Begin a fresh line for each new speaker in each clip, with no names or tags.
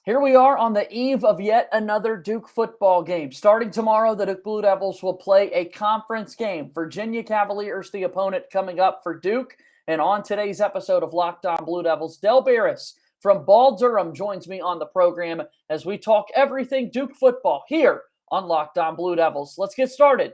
Here we are on the eve of yet another Duke football game. Starting tomorrow, the Duke Blue Devils will play a conference game. Virginia Cavaliers, the opponent coming up for Duke. And on today's episode of Locked On Blue Devils, Barris from Ball Durham joins me on the program as we talk everything Duke football here on Locked On Blue Devils. Let's get started.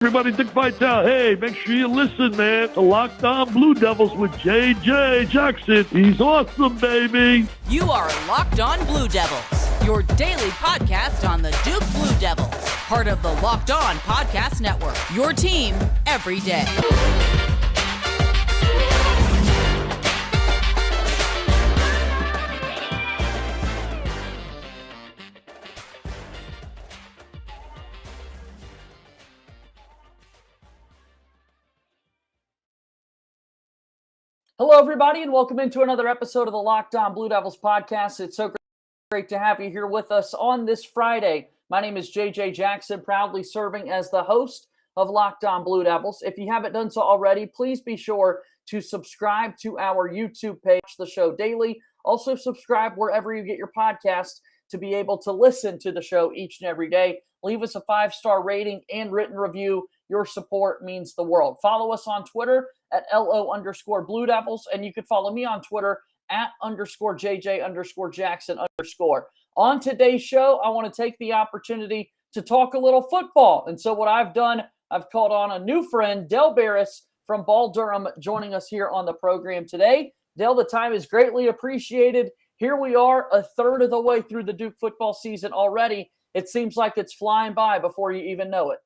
Everybody, Dick Vitale. Hey, make sure you listen, man, to Locked On Blue Devils with JJ Jackson. He's awesome, baby.
You are Locked On Blue Devils, your daily podcast on the Duke Blue Devils, part of the Locked On Podcast Network, your team every day.
Hello, everybody, and welcome into another episode of the Locked On Blue Devils podcast. It's so great to have you here with us on this Friday. My name is JJ Jackson, proudly serving as the host of Locked On Blue Devils. If you haven't done so already, please be sure to subscribe to our YouTube page, the show daily. Also, subscribe wherever you get your podcast to be able to listen to the show each and every day. Leave us a 5-star rating and written review. Your support means the world. Follow us on Twitter at LO_Blue Devils, and you can follow me on Twitter at _JJ_Jackson_. On today's show, I want to take the opportunity to talk a little football. And so what I've done, I've called on a new friend, Barris from Ball Durham, joining us here on the program today. Dale, the time is greatly appreciated. Here we are, a third of the way through the Duke football season already. It seems like it's flying by before you even know it.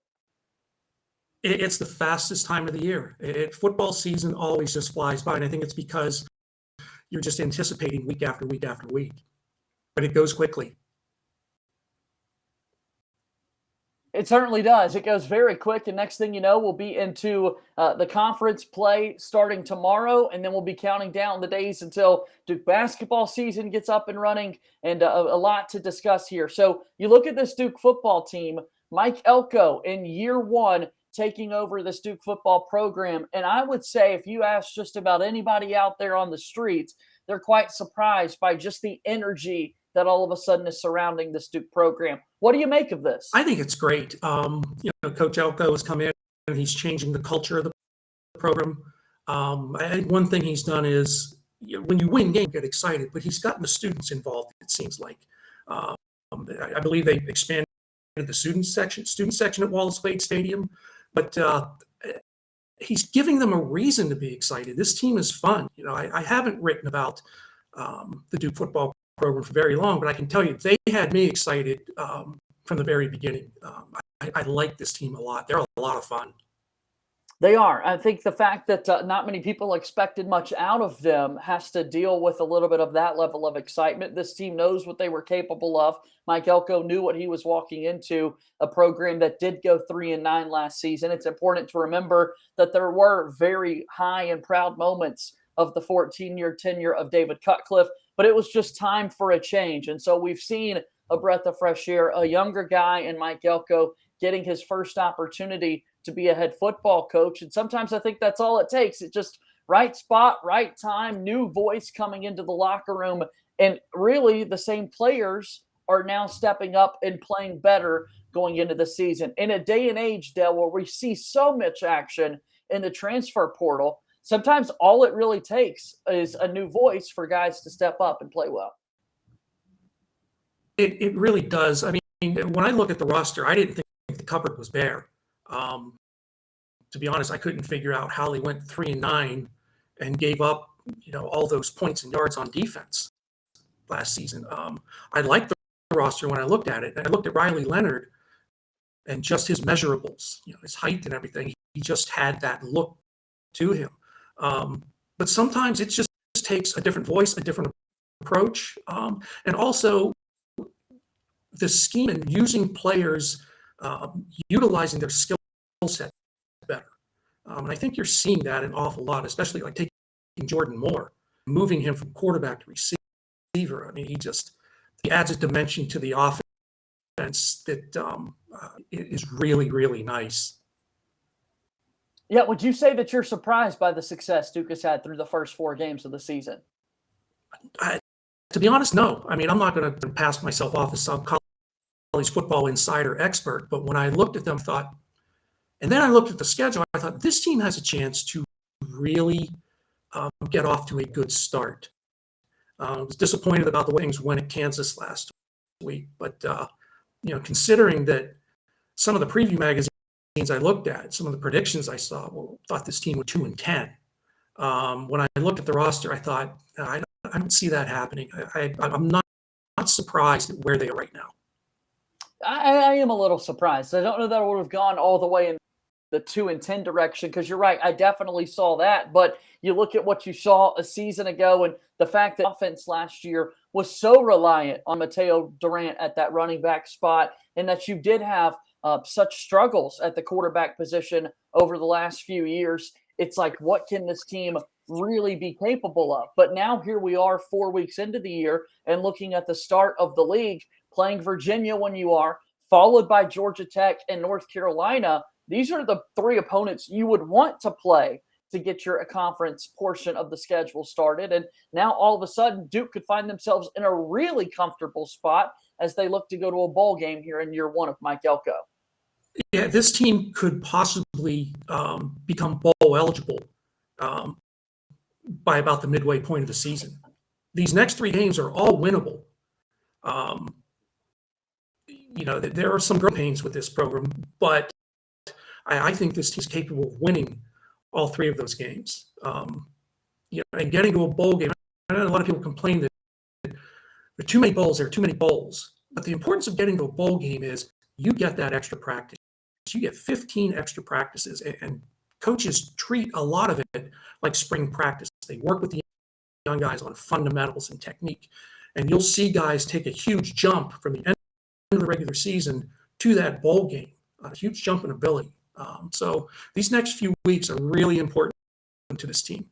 It's the fastest time of the year. Football season always just flies by, and I think it's because you're just anticipating week after week after week. But it goes quickly.
It certainly does. It goes very quick, and next thing you know, we'll be into the conference play starting tomorrow, and then we'll be counting down the days until Duke basketball season gets up and running, and a lot to discuss here. So you look at this Duke football team, Mike Elko in year one, taking over this Duke football program. And I would say if you ask just about anybody out there on the streets, they're quite surprised by just the energy that all of a sudden is surrounding this Duke program. What do you make of this?
I think it's great. Coach Elko has come in and he's changing the culture of the program. I think one thing he's done is when you win games, you get excited, but he's gotten the students involved, it seems like. I believe they expanded the student section at Wallace Wade Stadium. But he's giving them a reason to be excited. This team is fun. I haven't written about the Duke football program for very long, but I can tell you they had me excited from the very beginning. I like this team a lot. They're a lot of fun.
They are. I think the fact that not many people expected much out of them has to deal with a little bit of that level of excitement. This team knows what they were capable of. Mike Elko knew what he was walking into, a program that did go 3-9 last season. It's important to remember that there were very high and proud moments of the 14-year tenure of David Cutcliffe, but it was just time for a change. And so we've seen a breath of fresh air, a younger guy in Mike Elko getting his first opportunity to be a head football coach. And sometimes I think that's all it takes. It's just right spot, right time, new voice coming into the locker room. And really the same players are now stepping up and playing better going into the season. In a day and age, Dale, where we see so much action in the transfer portal, sometimes all it really takes is a new voice for guys to step up and play well.
It really does. I mean, when I look at the roster, I didn't think the cupboard was bare. To be honest, I couldn't figure out how they went 3-9 and gave up, all those points and yards on defense last season. I liked the roster when I looked at it. And I looked at Riley Leonard and just his measurables, his height and everything. He just had that look to him. But sometimes it just takes a different voice, a different approach, and also the scheme and using players, utilizing their skill set better. And I think you're seeing that an awful lot, especially like taking Jordan Moore, moving him from quarterback to receiver. I mean, he adds a dimension to the offense that is really, really nice.
Yeah, would you say that you're surprised by the success Duke has had through the first 4 games of the season?
to be honest, no. I mean, I'm not going to pass myself off as some college football insider expert, but when I looked at them, and then I looked at the schedule, I thought this team has a chance to really get off to a good start. I was disappointed about the way things went at Kansas last week, but considering that some of the preview magazines I looked at, some of the predictions I saw, thought this team would 2-10. When I looked at the roster, I thought I don't see that happening. I'm not surprised at where they are right now.
I am a little surprised. I don't know that I would have gone all the way in the 2-10 direction, because you're right. I definitely saw that. But you look at what you saw a season ago, and the fact that offense last year was so reliant on Mateo Durant at that running back spot, and that you did have such struggles at the quarterback position over the last few years. It's like, what can this team really be capable of? But now here we are 4 weeks into the year and looking at the start of the league, playing Virginia when you are, followed by Georgia Tech and North Carolina. These are the three opponents you would want to play to get your conference portion of the schedule started. And now all of a sudden, Duke could find themselves in a really comfortable spot as they look to go to a bowl game here in year one of Mike Elko.
Yeah, this team could possibly become bowl eligible by about the midway point of the season. These next three games are all winnable. There are some growing pains with this program, but I think this team's capable of winning all three of those games. And getting to a bowl game. I know a lot of people complain that there are too many bowls. There are too many bowls. But the importance of getting to a bowl game is you get that extra practice. You get 15 extra practices, and coaches treat a lot of it like spring practice. They work with the young guys on fundamentals and technique, and you'll see guys take a huge jump from the end of the regular season to that bowl game, a huge jump in ability. So these next few weeks are really important to this team.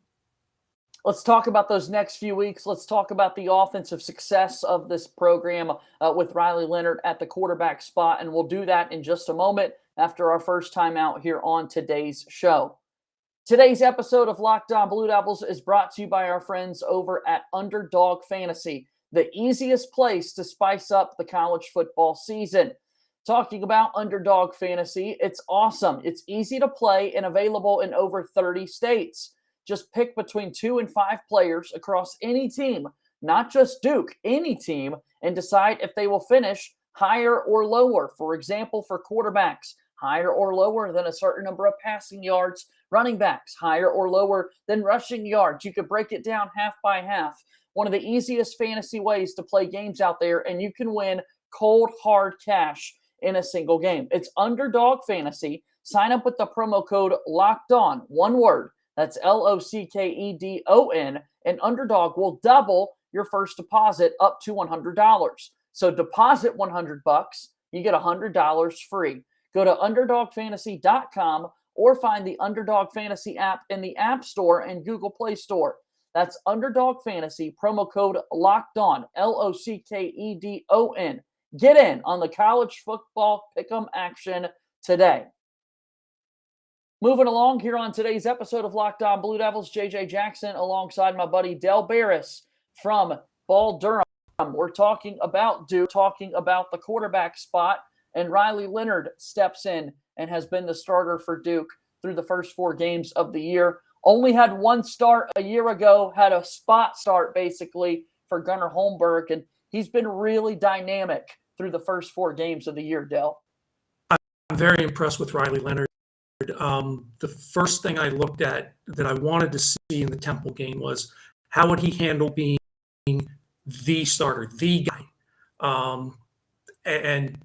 Let's talk about those next few weeks. Let's talk about the offensive success of this program with Riley Leonard at the quarterback spot, and we'll do that in just a moment after our first time out here on today's show. Today's episode of Locked On Blue Devils is brought to you by our friends over at Underdog Fantasy, the easiest place to spice up the college football season. Talking about Underdog Fantasy, it's awesome. It's easy to play and available in over 30 states. Just pick between 2 and 5 players across any team, not just Duke, any team, and decide if they will finish higher or lower. For example, for quarterbacks, higher or lower than a certain number of passing yards, running backs, higher or lower than rushing yards. You could break it down half by half. One of the easiest fantasy ways to play games out there, and you can win cold, hard cash in a single game. It's Underdog Fantasy. Sign up with the promo code LOCKEDON, one word. That's LOCKEDON, and Underdog will double your first deposit up to $100. So deposit $100, you get $100 free. Go to UnderdogFantasy.com or find the Underdog Fantasy app in the App Store and Google Play Store. That's Underdog Fantasy, promo code LOCKEDON, LOCKEDON. Get in on the college football pick'em action today. Moving along here on today's episode of Locked On Blue Devils, JJ Jackson alongside my buddy Del Barris from Ball Durham. We're talking about Duke, talking about the quarterback spot, and Riley Leonard steps in and has been the starter for Duke through the first 4 games of the year. Only had one start a year ago, had a spot start basically for Gunnar Holmberg, and he's been really dynamic through the first 4 games of the year, Del.
I'm very impressed with Riley Leonard. The first thing I looked at that I wanted to see in the Temple game was how would he handle being the starter, the guy. And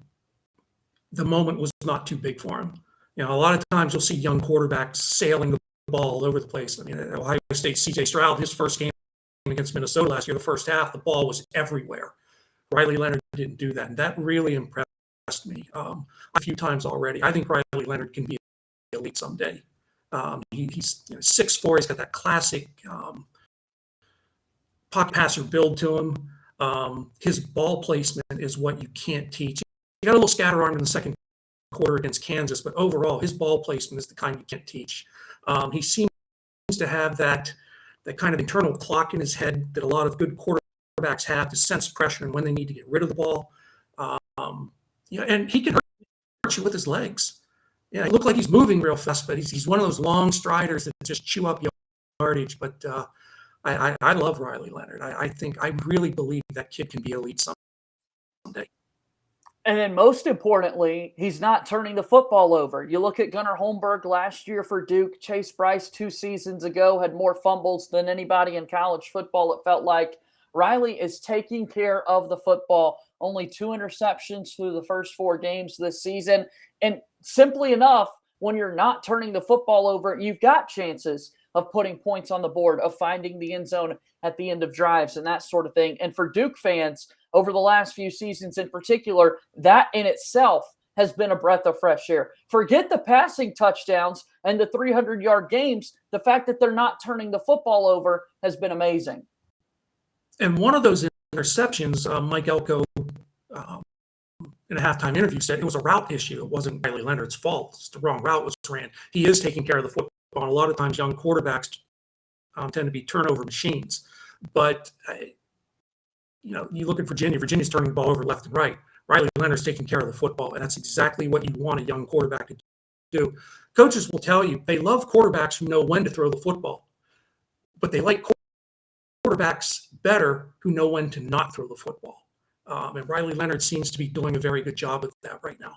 the moment was not too big for him. A lot of times you'll see young quarterbacks sailing the ball all over the place. I mean, at Ohio State, C.J. Stroud, his first game against Minnesota last year, the first half, the ball was everywhere. Riley Leonard didn't do that, and that really impressed me a few times already. I think Riley Leonard can be elite someday. He's 6'4". He's got that classic pocket passer build to him. His ball placement is what you can't teach. He got a little scatter arm in the second quarter against Kansas, but overall, his ball placement is the kind you can't teach. He seems to have that kind of internal clock in his head that a lot of good quarterbacks quarterbacks have to sense pressure and when they need to get rid of the ball. And he can hurt you with his legs. Yeah, he looked like he's moving real fast, but he's one of those long striders that just chew up yardage. But I love Riley Leonard. I really believe that kid can be elite someday.
And then most importantly, he's not turning the football over. You look at Gunnar Holmberg last year for Duke. Chase Bryce 2 seasons ago had more fumbles than anybody in college football, it felt like. Riley is taking care of the football. Only 2 interceptions through the first 4 games this season. And simply enough, when you're not turning the football over, you've got chances of putting points on the board, of finding the end zone at the end of drives and that sort of thing. And for Duke fans, over the last few seasons in particular, that in itself has been a breath of fresh air. Forget the passing touchdowns and the 300-yard games. The fact that they're not turning the football over has been amazing.
And one of those interceptions, Mike Elko, in a halftime interview, said it was a route issue. It wasn't Riley Leonard's fault. It's the wrong route was ran. He is taking care of the football. And a lot of times young quarterbacks tend to be turnover machines. But you look at Virginia. Virginia's turning the ball over left and right. Riley Leonard's taking care of the football, and that's exactly what you want a young quarterback to do. Coaches will tell you they love quarterbacks who know when to throw the football, but they like quarterbacks better who know when to not throw the football. And Riley Leonard seems to be doing a very good job of that right now.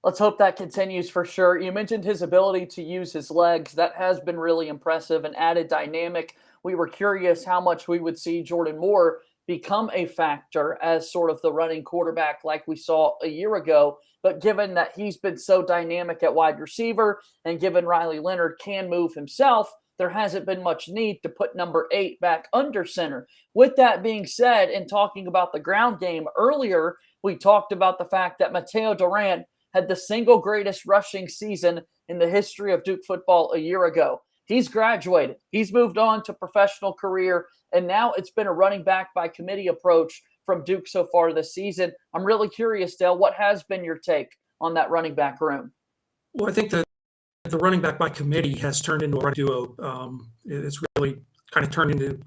Let's hope that continues for sure. You mentioned his ability to use his legs. That has been really impressive and added dynamic. We were curious how much we would see Jordan Moore become a factor as sort of the running quarterback like we saw a year ago. But given that he's been so dynamic at wide receiver and given Riley Leonard can move himself, there hasn't been much need to put number 8 back under center. With that being said, in talking about the ground game earlier, we talked about the fact that Mateo Durant had the single greatest rushing season in the history of Duke football a year ago. He's graduated. He's moved on to professional career, and now it's been a running back by committee approach from Duke so far this season. I'm really curious, Dale, what has been your take on that running back room?
Well, I think that the running back by committee has turned into a running duo. It's really kind of turned into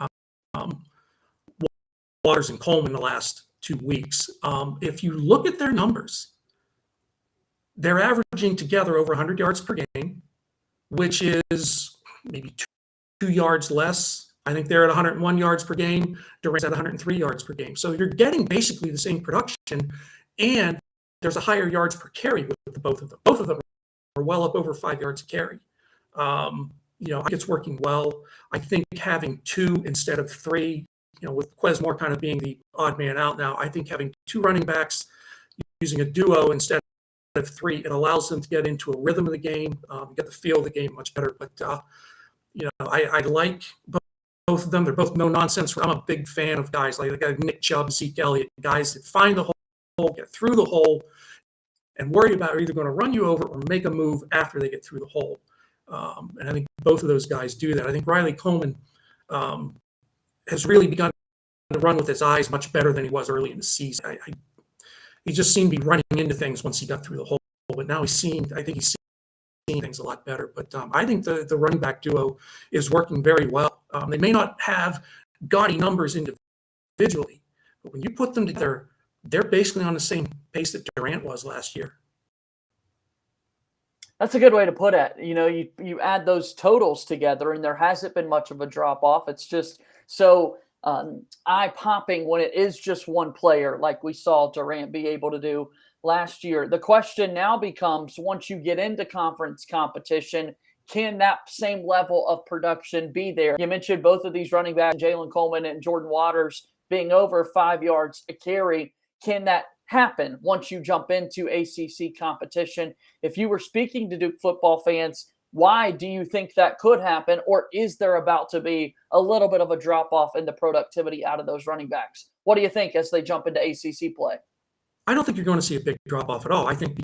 Waters and Coleman the last 2 weeks. If you look at their numbers, they're averaging together over 100 yards per game, which is maybe 2 yards less. I think they're at 101 yards per game. Durant's at 103 yards per game. So you're getting basically the same production, and there's a higher yards per carry with the both of them. Both of them are well up over 5 yards a carry. I think it's working well. I think having 2 instead of 3, with Quez Moore kind of being the odd man out now, I think having 2 running backs using a duo instead of 3, it allows them to get into a rhythm of the game, get the feel of the game much better. But, I like both of them. They're both no nonsense. I'm a big fan of guys like Nick Chubb, Zeke Elliott, guys that find the hole, get through the hole, and worry about are either going to run you over or make a move after they get through the hole. And I think both of those guys do that. I think Riley Coleman has really begun to run with his eyes much better than he was early in the season. He just seemed to be running into things once he got through the hole, but now he's seeing things a lot better. But I think the running back duo is working very well. They may not have gaudy numbers individually, but when you put them together, they're basically on the same pace that Durant was last year.
That's a good way to put it. You add those totals together, and there hasn't been much of a drop off. It's just so eye-popping when it is just one player, like we saw Durant be able to do last year. The question now becomes, once you get into conference competition, can that same level of production be there? You mentioned both of these running backs, Jalen Coleman and Jordan Waters, being over 5 yards a carry. Can that happen once you jump into ACC competition? If you were speaking to Duke football fans, why do you think that could happen? Or is there about to be a little bit of a drop-off in the productivity out of those running backs? What do you think as they jump into ACC play?
I don't think you're going to see a big drop-off at all. I think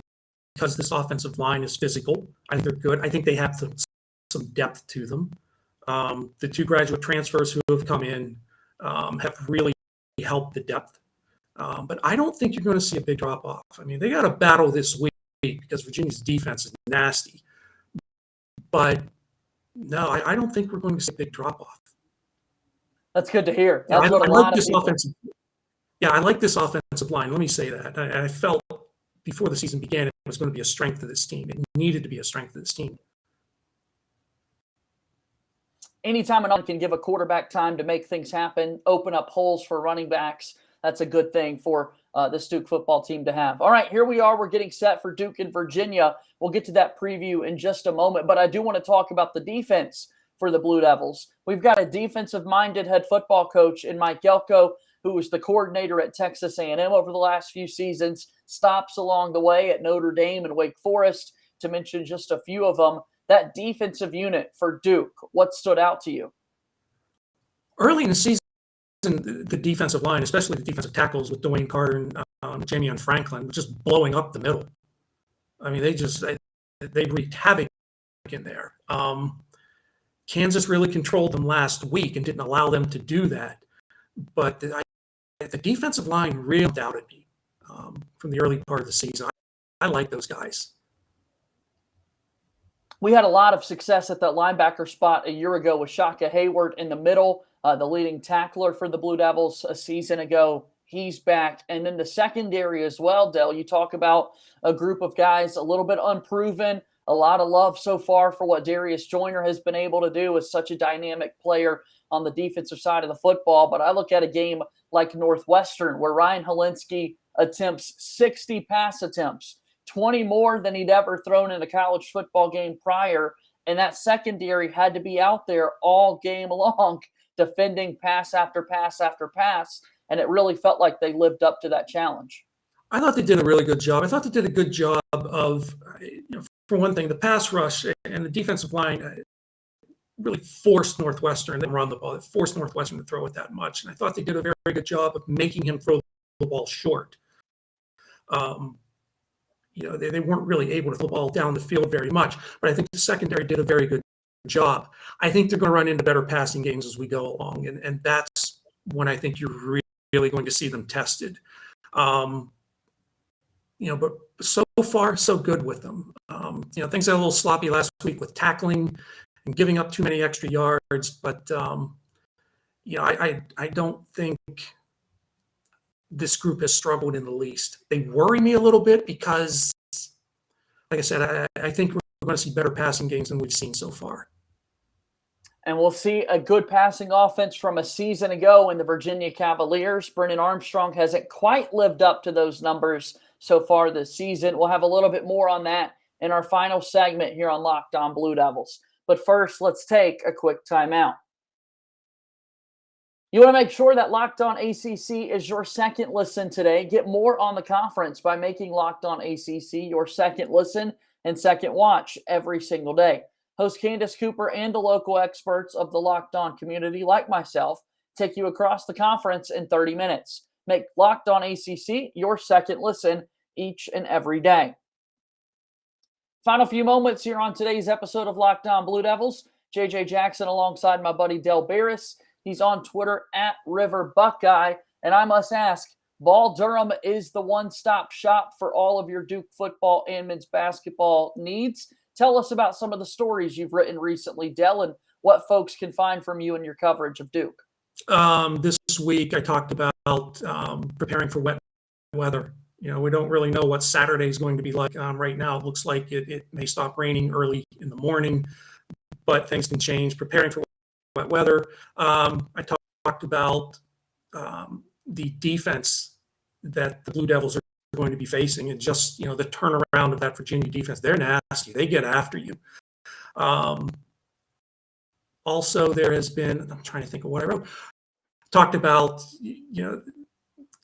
because this offensive line is physical, I think they're good. I think they have some depth to them. The 2 graduate transfers who have come in have really helped the depth. But I don't think you're going to see a big drop-off. I mean, they got a battle this week because Virginia's defense is nasty. But no, I don't think we're going to see a big drop-off.
That's good to hear.
Yeah,
That's
I
what a
like
lot of
this
people.
offensive. Yeah, I like this offensive line. Let me say that. I felt before the season began it was going to be a strength of this team. It needed to be a strength of this team.
Anytime an can give a quarterback time to make things happen, open up holes for running backs, that's a good thing for this Duke football team to have. All right, here we are. We're getting set for Duke and Virginia. We'll get to that preview in just a moment, but I do want to talk about the defense for the Blue Devils. We've got a defensive-minded head football coach in Mike Elko, who was the coordinator at Texas A&M over the last few seasons, stops along the way at Notre Dame and Wake Forest, to mention just a few of them. That defensive unit for Duke, what stood out to you?
Early in the season, the defensive line, especially the defensive tackles with Dwayne Carter and Jamion Franklin, was just blowing up the middle. I mean, they wreaked havoc in there. Kansas really controlled them last week and didn't allow them to do that. But the defensive line really doubted me from the early part of the season. I like those guys.
We had a lot of success at that linebacker spot a year ago with Shaka Hayward in the middle, the leading tackler for the Blue Devils a season ago. He's back. And then the secondary as well, Del. You talk about a group of guys a little bit unproven, a lot of love so far for what Darius Joyner has been able to do as such a dynamic player on the defensive side of the football. But I look at a game like Northwestern where Ryan Helinski attempts 60 pass attempts, 20 more than he'd ever thrown in a college football game prior. And that secondary had to be out there all game long, defending pass after pass after pass. And it really felt like they lived up to that challenge.
I thought they did a really good job. I thought they did a good job of, for one thing, the pass rush and the defensive line really forced Northwestern to run the ball. It forced Northwestern to throw it that much. And I thought they did a very, very good job of making him throw the ball short. They weren't really able to throw the ball down the field very much, but I think the secondary did a very good job. I think they're going to run into better passing games as we go along, and that's when I think you're really going to see them tested. But so far, so good with them. Things got a little sloppy last week with tackling and giving up too many extra yards, but I don't think this group has struggled in the least. They worry me a little bit because, like I said, I think we're going to see better passing games than we've seen so far.
And we'll see a good passing offense from a season ago in the Virginia Cavaliers. Brennan Armstrong hasn't quite lived up to those numbers so far this season. We'll have a little bit more on that in our final segment here on Locked On Blue Devils. But first, let's take a quick timeout. You want to make sure that Locked On ACC is your second listen today. Get more on the conference by making Locked On ACC your second listen and second watch every single day. Host Candace Cooper and the local experts of the Locked On community, like myself, take you across the conference in 30 minutes. Make Locked On ACC your second listen each and every day. Final few moments here on today's episode of Locked On Blue Devils. JJ Jackson alongside my buddy Del Barris. He's on Twitter at River Buckeye. And I must ask, Ball Durham is the one-stop shop for all of your Duke football and men's basketball needs. Tell us about some of the stories you've written recently, Del, and what folks can find from you in your coverage of Duke.
This week I talked about preparing for wet weather. We don't really know what Saturday is going to be like. Right now it looks like it may stop raining early in the morning, but things can change. Preparing for wet weather. I talked about the defense that the Blue Devils are going to be facing, and just the turnaround of that Virginia defense. They're nasty. They get after you. Also, there has been, I'm trying to think of what I wrote. Talked about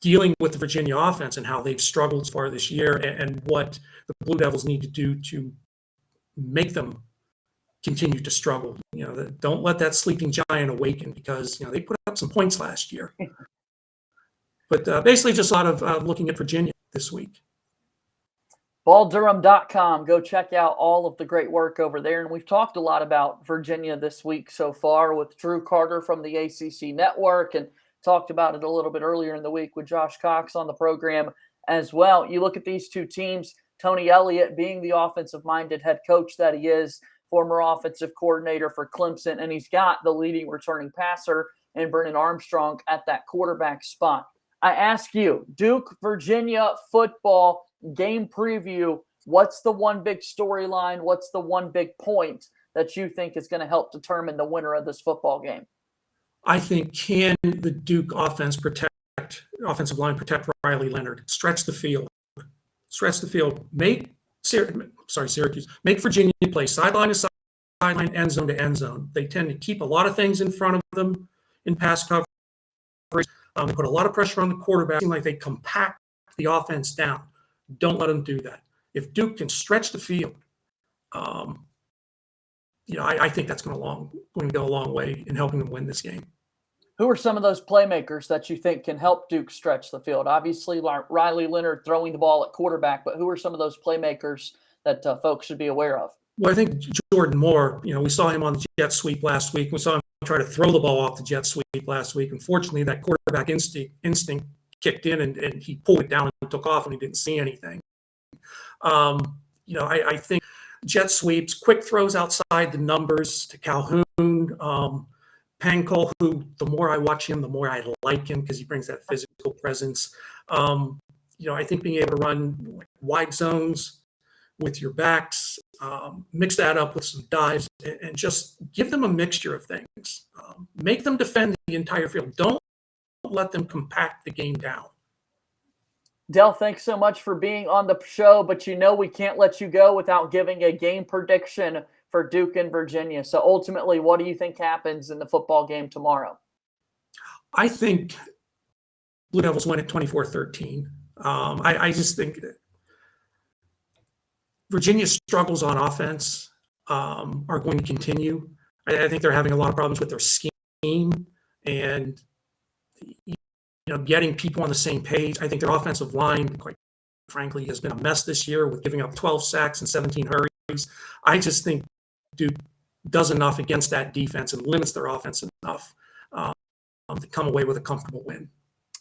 dealing with the Virginia offense and how they've struggled so far this year, and what the Blue Devils need to do to make them continue to struggle. Don't let that sleeping giant awaken, because they put up some points last year. But basically just a lot of looking at Virginia this week.
BallDurham.com. Go check out all of the great work over there. And we've talked a lot about Virginia this week so far with Drew Carter from the ACC Network, and talked about it a little bit earlier in the week with Josh Cox on the program as well. You look at these two teams, Tony Elliott being the offensive-minded head coach that he is, former offensive coordinator for Clemson, and he's got the leading returning passer and Brennan Armstrong at that quarterback spot. I ask you, Duke, Virginia football game preview, what's the one big storyline? What's the one big point that you think is going to help determine the winner of this football game?
I think, can the Duke offensive line protect Riley Leonard? Stretch the field. Make Syracuse. Make Virginia play sideline to sideline, end zone to end zone. They tend to keep a lot of things in front of them in pass coverage. They put a lot of pressure on the quarterback. Seem like they compact the offense down. Don't let them do that. If Duke can stretch the field, I think that's going to go a long way in helping them win this game.
Who are some of those playmakers that you think can help Duke stretch the field? Obviously, Riley Leonard throwing the ball at quarterback, but who are some of those playmakers that folks should be aware of?
Well, I think Jordan Moore, we saw him on the jet sweep last week. We saw him try to throw the ball off the jet sweep last week. Unfortunately, that quarterback instinct kicked in and he pulled it down and took off and he didn't see anything. I think jet sweeps, quick throws outside the numbers to Calhoun, Pankol, who the more I watch him, the more I like him because he brings that physical presence. I think being able to run wide zones with your backs, mix that up with some dives, and just give them a mixture of things. Make them defend the entire field. Don't let them compact the game down.
Del, thanks so much for being on the show, but we can't let you go without giving a game prediction for Duke and Virginia. So ultimately, what do you think happens in the football game tomorrow?
I think Blue Devils win at 24-13. I just think Virginia's struggles on offense are going to continue. I think they're having a lot of problems with their scheme and getting people on the same page. I think their offensive line, quite frankly, has been a mess this year with giving up 12 sacks and 17 hurries. I just think Duke does enough against that defense and limits their offense enough to come away with a comfortable win.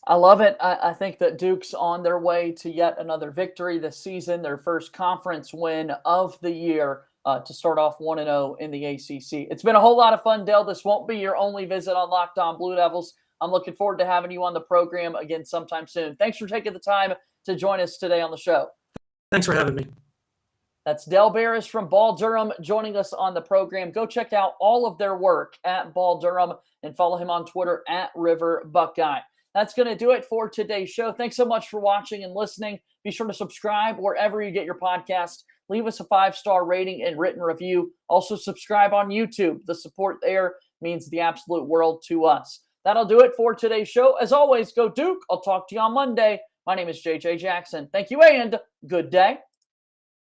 I love it. I think that Duke's on their way to yet another victory this season, their first conference win of the year to start off 1-0 in the ACC. It's been a whole lot of fun, Del. This won't be your only visit on Locked On Blue Devils. I'm looking forward to having you on the program again sometime soon. Thanks for taking the time to join us today on the show.
Thanks for having me.
That's Del Barris from Ball Durham joining us on the program. Go check out all of their work at Ball Durham and follow him on Twitter at River Buckeye. That's going to do it for today's show. Thanks so much for watching and listening. Be sure to subscribe wherever you get your podcast. Leave us a 5-star rating and written review. Also subscribe on YouTube. The support there means the absolute world to us. That'll do it for today's show. As always, go Duke. I'll talk to you on Monday. My name is JJ Jackson. Thank you and good day.